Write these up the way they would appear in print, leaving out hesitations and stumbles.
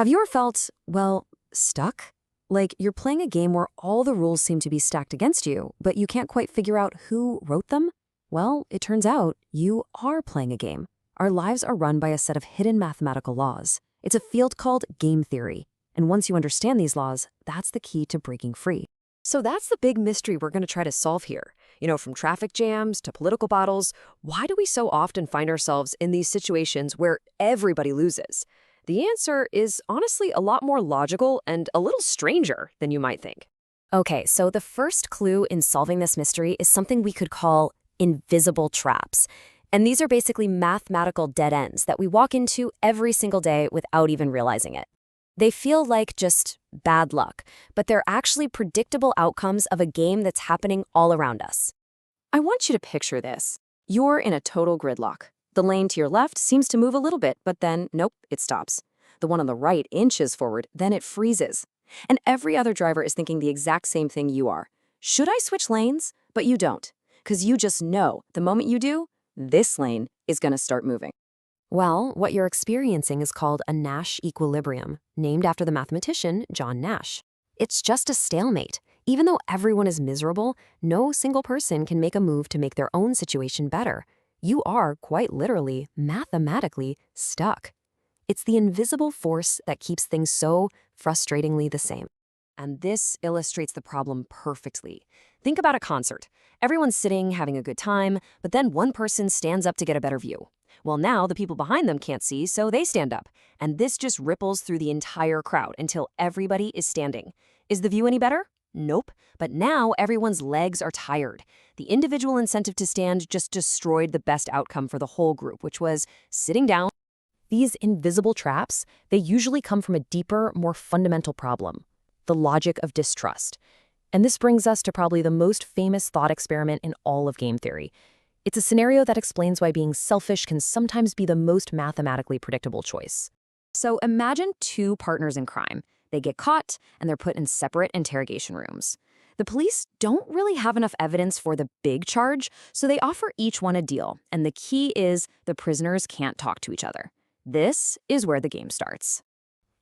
Have you ever felt, well, stuck? Like you're playing a game where all the rules seem to be stacked against you, but you can't quite figure out who wrote them? Well, it turns out you are playing a game. Our lives are run by a set of hidden mathematical laws. It's a field called game theory. And once you understand these laws, that's the key to breaking free. So that's the big mystery we're going to try to solve here. From traffic jams to political battles, why do we so often find ourselves in these situations where everybody loses? The answer is honestly a lot more logical and a little stranger than you might think. Okay, so the first clue in solving this mystery is something we could call invisible traps. And these are basically mathematical dead ends that we walk into every single day without even realizing it. They feel like just bad luck, but they're actually predictable outcomes of a game that's happening all around us. I want you to picture this. You're in a total gridlock. The lane to your left seems to move a little bit, but then, nope, it stops. The one on the right inches forward, then it freezes. And every other driver is thinking the exact same thing you are. Should I switch lanes? But you don't, because you just know the moment you do, this lane is going to start moving. Well, what you're experiencing is called a Nash equilibrium, named after the mathematician John Nash. It's just a stalemate. Even though everyone is miserable, no single person can make a move to make their own situation better. You are, quite literally, mathematically stuck. It's the invisible force that keeps things so frustratingly the same. And this illustrates the problem perfectly. Think about a concert. Everyone's sitting, having a good time, but then one person stands up to get a better view. Well, now the people behind them can't see, so they stand up. And this just ripples through the entire crowd until everybody is standing. Is the view any better? Nope. But now everyone's legs are tired. The individual incentive to stand just destroyed the best outcome for the whole group, which was sitting down. These invisible traps, they usually come from a deeper, more fundamental problem: the logic of distrust. And this brings us to probably the most famous thought experiment in all of game theory. It's a scenario that explains why being selfish can sometimes be the most mathematically predictable choice. So imagine two partners in crime. They get caught, and they're put in separate interrogation rooms. The police don't really have enough evidence for the big charge, so they offer each one a deal, and the key is the prisoners can't talk to each other. This is where the game starts.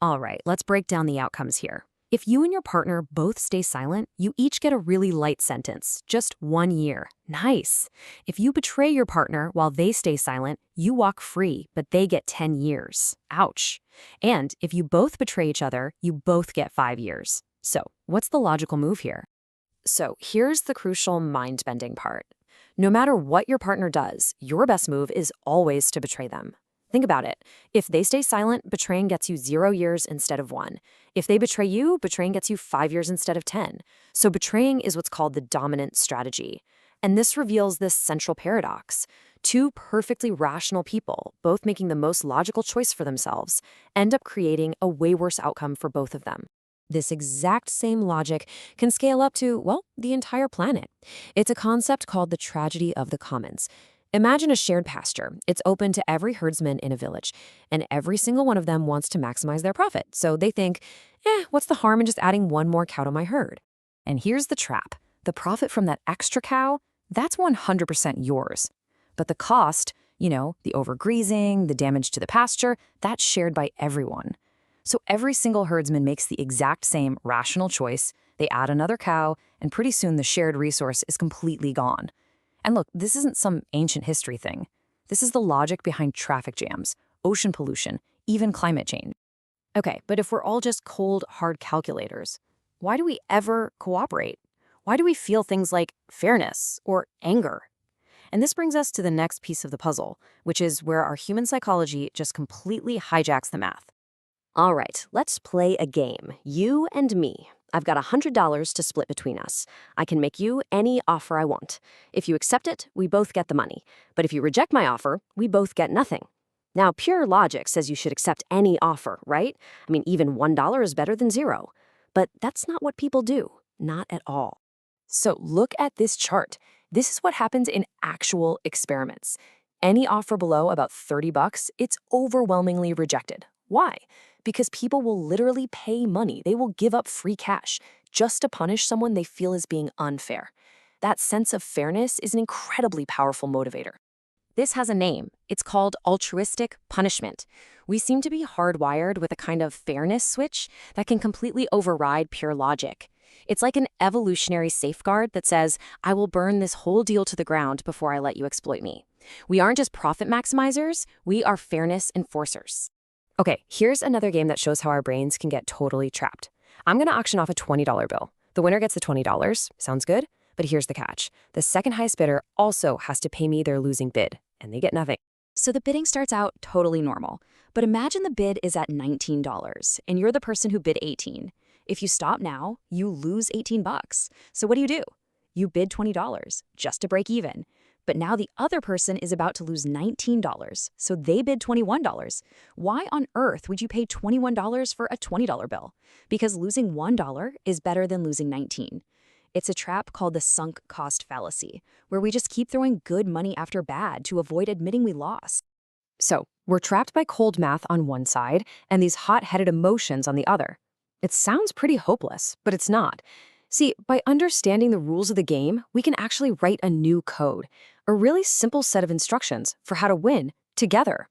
All right, let's break down the outcomes here. If you and your partner both stay silent, you each get a really light sentence, just 1 year. Nice. If you betray your partner while they stay silent, you walk free, but they get 10 years. Ouch. And if you both betray each other, you both get 5 years. So, what's the logical move here? So, here's the crucial mind-bending part. No matter what your partner does, your best move is always to betray them. Think about it. If they stay silent, betraying gets you 0 years instead of 1. If they betray you, betraying gets you 5 years instead of 10. So betraying is what's called the dominant strategy. And this reveals this central paradox. Two perfectly rational people, both making the most logical choice for themselves, end up creating a way worse outcome for both of them. This exact same logic can scale up to, well, the entire planet. It's a concept called the tragedy of the commons. Imagine a shared pasture. It's open to every herdsman in a village, and every single one of them wants to maximize their profit. So they think, what's the harm in just adding one more cow to my herd? And here's the trap. The profit from that extra cow, that's 100% yours. But the cost, the overgrazing, the damage to the pasture, that's shared by everyone. So every single herdsman makes the exact same rational choice. They add another cow, and pretty soon the shared resource is completely gone. And look, this isn't some ancient history thing. This is the logic behind traffic jams, ocean pollution, even climate change. Okay, but if we're all just cold, hard calculators, why do we ever cooperate? Why do we feel things like fairness or anger? And this brings us to the next piece of the puzzle, which is where our human psychology just completely hijacks the math. All right, let's play a game. You and me. I've got $100 to split between us. I can make you any offer I want. If you accept it, we both get the money. But if you reject my offer, we both get nothing. Now, pure logic says you should accept any offer, right? I mean, even $1 is better than 0. But that's not what people do. Not at all. So look at this chart. This is what happens in actual experiments. Any offer below about $30, it's overwhelmingly rejected. Why? Because people will literally pay money. They will give up free cash just to punish someone they feel is being unfair. That sense of fairness is an incredibly powerful motivator. This has a name. It's called altruistic punishment. We seem to be hardwired with a kind of fairness switch that can completely override pure logic. It's like an evolutionary safeguard that says, I will burn this whole deal to the ground before I let you exploit me. We aren't just profit maximizers, we are fairness enforcers. Okay, here's another game that shows how our brains can get totally trapped. I'm going to auction off a $20 bill. The winner gets the $20. Sounds good? But here's the catch. The second highest bidder also has to pay me their losing bid, and they get nothing. So the bidding starts out totally normal. But imagine the bid is at $19, and you're the person who bid 18. If you stop now, you lose 18 bucks. So what do? You bid $20 just to break even. But now the other person is about to lose $19, so they bid $21. Why on earth would you pay $21 for a $20 bill? Because losing $1 is better than losing 19. It's a trap called the sunk cost fallacy, where we just keep throwing good money after bad to avoid admitting we lost. So, we're trapped by cold math on one side and these hot-headed emotions on the other. It sounds pretty hopeless, but it's not. See, by understanding the rules of the game, we can actually write a new code, a really simple set of instructions for how to win together.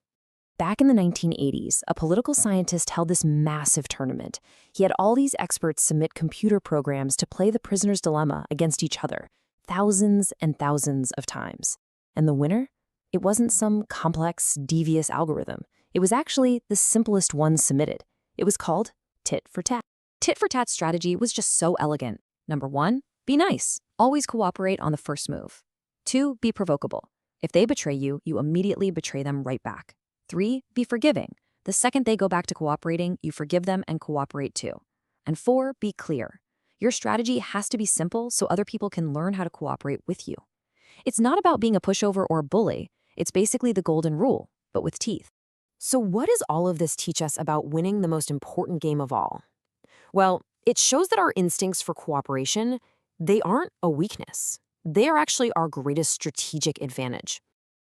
Back in the 1980s, a political scientist held this massive tournament. He had all these experts submit computer programs to play the prisoner's dilemma against each other, thousands and thousands of times. And the winner? It wasn't some complex, devious algorithm. It was actually the simplest one submitted. It was called tit for tat. Tit for tat's strategy was just so elegant. Number 1, be nice. Always cooperate on the first move. 2, be provocable. If they betray you, you immediately betray them right back. 3, be forgiving. The second they go back to cooperating, you forgive them and cooperate too. And 4, be clear. Your strategy has to be simple so other people can learn how to cooperate with you. It's not about being a pushover or a bully. It's basically the golden rule, but with teeth. So what does all of this teach us about winning the most important game of all? Well, it shows that our instincts for cooperation, they aren't a weakness. They are actually our greatest strategic advantage.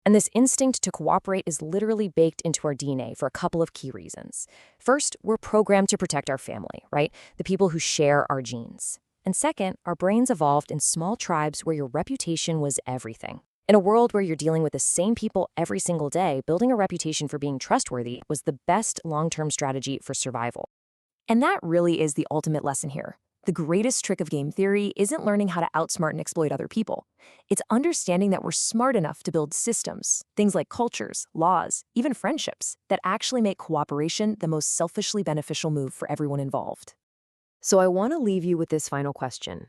And this instinct to cooperate is literally baked into our DNA for a couple of key reasons. First, we're programmed to protect our family, right? The people who share our genes. And second, our brains evolved in small tribes where your reputation was everything. In a world where you're dealing with the same people every single day, building a reputation for being trustworthy was the best long-term strategy for survival. And that really is the ultimate lesson here. The greatest trick of game theory isn't learning how to outsmart and exploit other people. It's understanding that we're smart enough to build systems, things like cultures, laws, even friendships, that actually make cooperation the most selfishly beneficial move for everyone involved. So I want to leave you with this final question.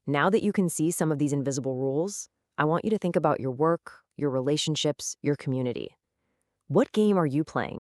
Now that you can see some of these invisible rules, I want you to think about your work, your relationships, your community. What game are you playing?